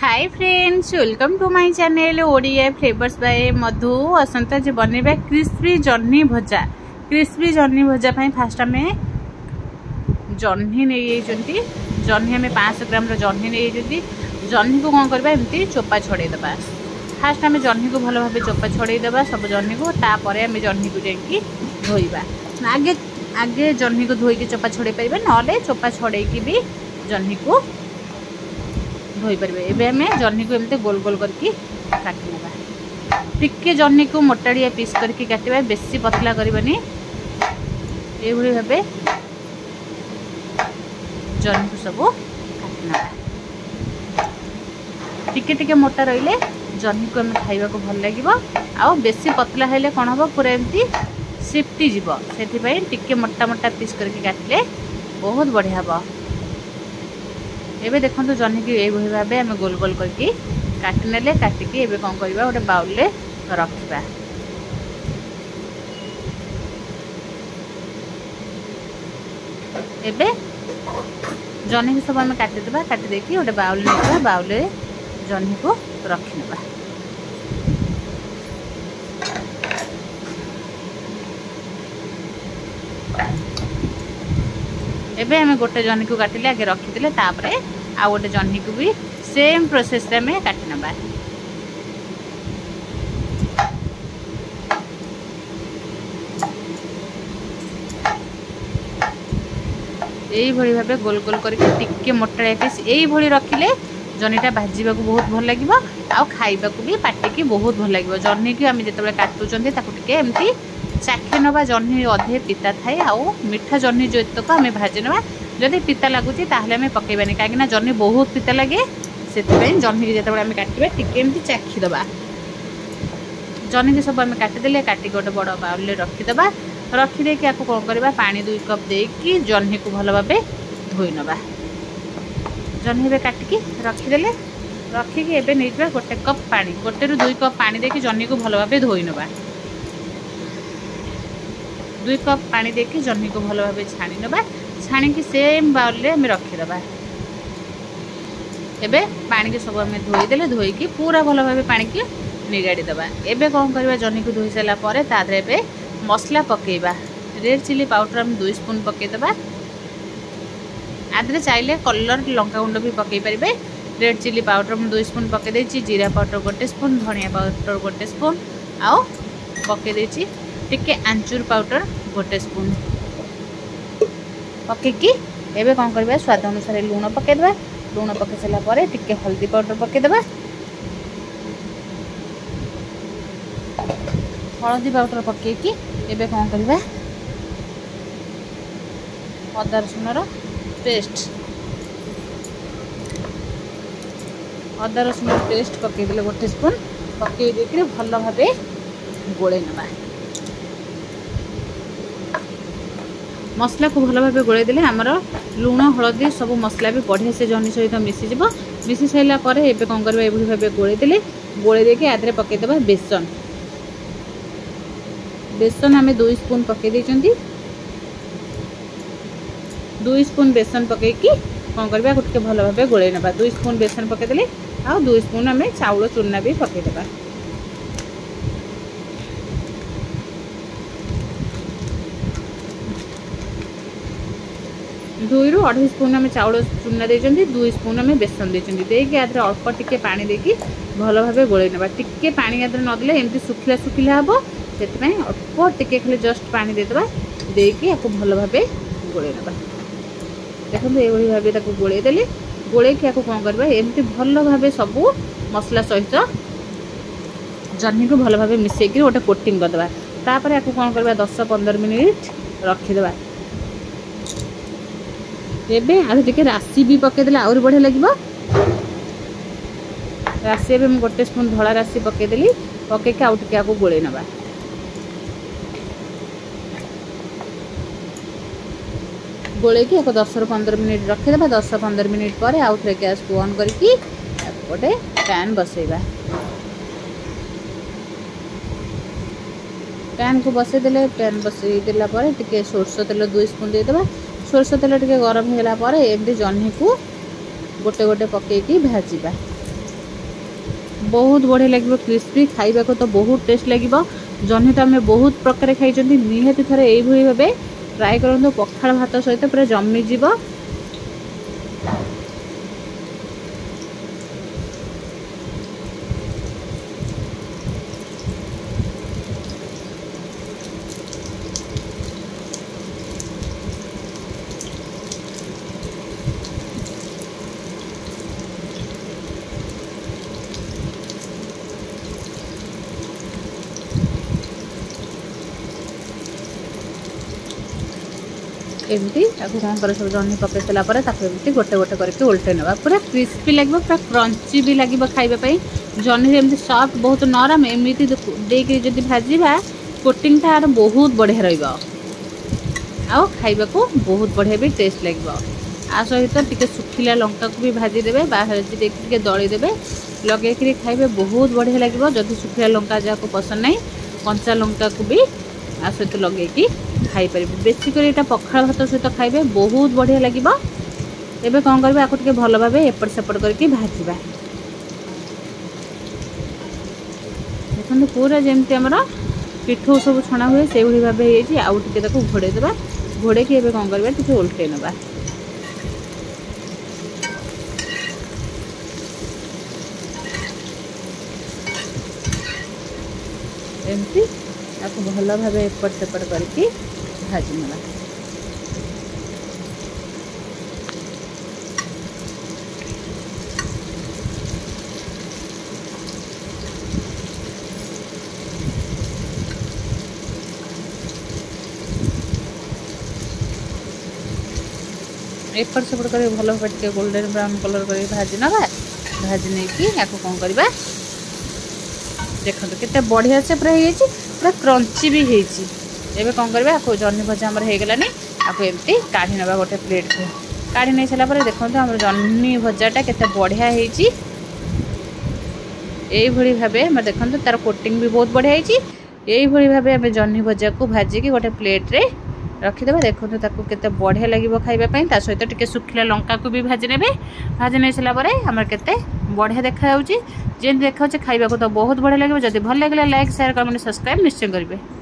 Hi friends, welcome to my channel Odia flavours by Madhu. असंता जे बनेबा क्रिस्पी जन्नी भजा। क्रिस्पी जन्नी भजा पाई फास्ट आम जन्नी नहीं जन्नी आम 500 ग्राम जन्नी नहीं जन्नी को कौन करबा एमती चोपा छड़ेदेबा। फास्ट आम जन्नी को भल भाव चोपा छड़ेदेबा सब जन्नी को, तापर आम जन्नी को जाकि धोइबा। आगे आगे जन्नी को धोईकी चोपा छड़े पाइबा, नले चोपा छड़ेकी भी जन्नी को धोई पारे। एबे हमें जन्नी को एमती गोल गोल करके काटी नेबा। टिके जन्नी को मोटाड़िया पीस करके काटिबा, बेसी पतला करबानी। ए भली भाबे जन्नी को सब काटी नेबा। टिके टिके मोटा रहिले जन्नी को हमें खाइबा को भल लागिबो। आ बेसी पतला हेले कोन हबो, पूरा एमती सिफ्टी जीवो। सेथि पई टिके मोटा मोटा पीस करके काटले बहुत बढ़िया हबो। एबे देखो जन्नी की ये भाव आम गोल गोल करके काटी नेले। काटिकी एबे कौन करबा, गोटे बाउल रे रखिबा। एबे जन्नी को सब आम काटी देबा। काटी देकी गोटे बाउल नेबा, बाउल रे जन्नी को रखि नेबा। एबे हमें गोटे जन्नी को काटिले आगे रखीदे, तापर आ गोटे जन्नी को भी सेम प्रोसेस रे हमें काटी नेबा। यही भली भाबे गोल गोल करके टिके मोटा पीस यही भली रखिले जन्नीटा भाजीबा को बहुत भल लागिबो। आ खाइबा को भी पाटी की बहुत भल लागिबो। जन्नी की आम जिते काटुचंती ताकू टिके एमती चाखे नवा। जन्नी अधे पिता थाए, आउ मिठा जन्नी जो तक आम भाजी नवा। जदि पिता लगुच ताहले पकेबानी, कहीं जन्नी बहुत पिता लगे। से जन्नी की जिते आम काटिबा टिके एमती चाखीदबा। जन्नी की सब आम काटिदेले, काटिक गोटे बड़ बाउल रे रखीदबा। रखीदेकी आपको कौन करबा, पानी 2 कप देकी जन्नी को भल भाबे धोई नबा। जन्नी बे काटिकी रखीदेले, रखिकी एबे नेइबा गोटे कप पानी, 1 ରୁ 2 कप पानी देकी जन्नी को भल भाबे धोई नबा। 2 कप पानी देकी जन्नी को भल भाबे छाणी नबा। छाणी की सेम बाउल रे हमें रखीदबा। एबे पानी के सब हमें धोई देले, धोईकी पूरा भल भाबे पानी की निगाड़ी दबा। एबे कौन करबा, जन्नी को धोई सारा परे तादरे एबे मसला पकेबा। रेड चिली पाउडर हम 2 स्पून पकेदबा। आदरे चाइले कलर लंका गुंड भी पकई पारिबे। रेड चिली पाउडर हम 2 स्पून पके देछि। जीरा पाउडर 1 स्पून, धनिया पाउडर 1 स्पून, आओ पके देछि टिके आंचूर पाउडर 1 स्पून पकेकी एबे कौन करबा, स्वाद अनुसार लूण पकेदबा। लूण पके सारा परे टिके हल्दी पाउडर पकेदबा। हल्दी पाउडर पकेकी एबे कौन करबा, अदा रसुन पेस्ट, अदा रसुन पेस्ट पकई देले 1 स्पून। पकई देके भल भाबे गोले नबा। मसला को भल भाबे गोले देले हमर लूण हलदी सब मसला भी बढ़िया से जन्नी सहित मिसी जिवो। मिसी साइला परे एबे कौन करबा, एबुली भाबे गोले देले। गोले देके आदरे पकई देबा बेसन। बेसन आम 2 स्पून पकई देइचंती। 2 स्पून बेसन पकईकी कौन करबा, गोटे भल भाबे गोले नबा। 2 स्पून बेसन पकई देले, आ 2 स्पून आम चाउल चूना भी पकई देबा। 2 ରୁ 2.5 स्पून आम चाउल चूना देइचंती। 2 स्पून आम बेसन देइचंती। देकी आदरे अल्प टिके पानी देकी भल भाबे गोले नबा। टिके पानी आदरे नदेले एमती सुखिला सुखिला हबो। सेति अल्प टिके खाली जस्ट पानी देदेबा। देकी आपको भल भाबे गोले नबा। देखो ये भाव ताको गोले देले। गोले की कौन करबा, एमती भल भाबे सब मसला सहित जन्नी को भल भाबे मिसेकी गोटे कोटिंग करदेबा। तापर आपको कौन करबा, 10-15 मिनिट रखीदेबा। एबे आलू टिके राशि भी पकेदेले आउरी बढ़िया लागिबो। राशि एबे 1 स्पून धला राशि पकेदेली। पकेके आउ टिके आपको गोले नबा। गोले की 10-15 मिनिट रखीदेबा। 10-15 मिनिट पर आउ थे गैस को ऑन करके गोटे पैन बसैबा। पैन को बसई देले। पैन बसई देला पर टिके सोरष तेल 2 स्पून देदेबा। सोरष तेल टिके गरम होला पर एमती जन्नी को गोटे गोटे पकईकी भाजवा। बहुत बढ़िया लगे क्रिस्पी खाइबा को तो बहुत टेस्ट लगे। जह्नी तो आम बहुत प्रकार खाई निहाती थे यही भाव ट्राए करूँ पखाड़ भात सहित पूरा जमीज। एमती कौन कर सब जह्नी पकई सारापर एमती गोटे गोटे करके उल्टे ना पूरा क्रिस्पी लगे पूरा क्रंची भी लगे खाइबापी। जह्नी एमती सॉफ्ट बहुत नरम एमती देके जब भाजवा कोटिंग तार बहुत बढ़िया रहा खाइबा को बहुत बढ़िया भी टेस्ट लगे। आ सहित टिके सुखिला लंका को भी भाजीदेवे बाहर देखिए दलीदेवे लगे खाइबे बहुत बढ़िया लगे। जदि सुखिला लंका जहाँ पसंद नहीं कंचा लंका को भी आ सहित लगे खाई पारे बेसिकली यहाँ पखाड़ भात सहित खाइबे बहुत बढ़िया लगे। एबे कौन करेंगे आपको टिके भल भाव एपट सेपट करके भाजवा देखो पूरा जमती आमर पिठू सब छणा हुए से भाव आउ टे घोड़ेदेवा घोड़े की कौन करवा टे उल्टे ना एमती आपको भल भाव एपट सेपट करके भाजी ना। एपट सेपट कर भल भाव टे गोल्डन ब्राउन कलर कर भाजी ना भाजी नहीं कि कौन करवा देखो केते बढ़िया से पूरा पूरा क्रंची भी होती। एबे कौन करबे आपको जह्नी भजा हमर हो गलानी आपको एमती काढ़ी नबा गोटे प्लेट को काढ़ी नहीं सारा पर देखो हमर जह्नी भजाटा केते बढ़िया होती। यही भाव हम देखो तार कोटिंग भी बहुत बढ़िया होती। यही भाव आम जह्नी भजा को भाजिकी गोटे प्लेट रे रखीदेवा देखो ताको केते बढ़िया लगे खाइबापी। ता सहित टिके सुखिला लंका को भी भाजी नेबे भाजी नहीं सारा पर आमर केते बढ़िया देखा जमी देखा खाइबा को तो बहुत बढ़िया लगे। जब भल लगे लाइक शेयर कमेंट सब्सक्राइब निश्चय करेंगे।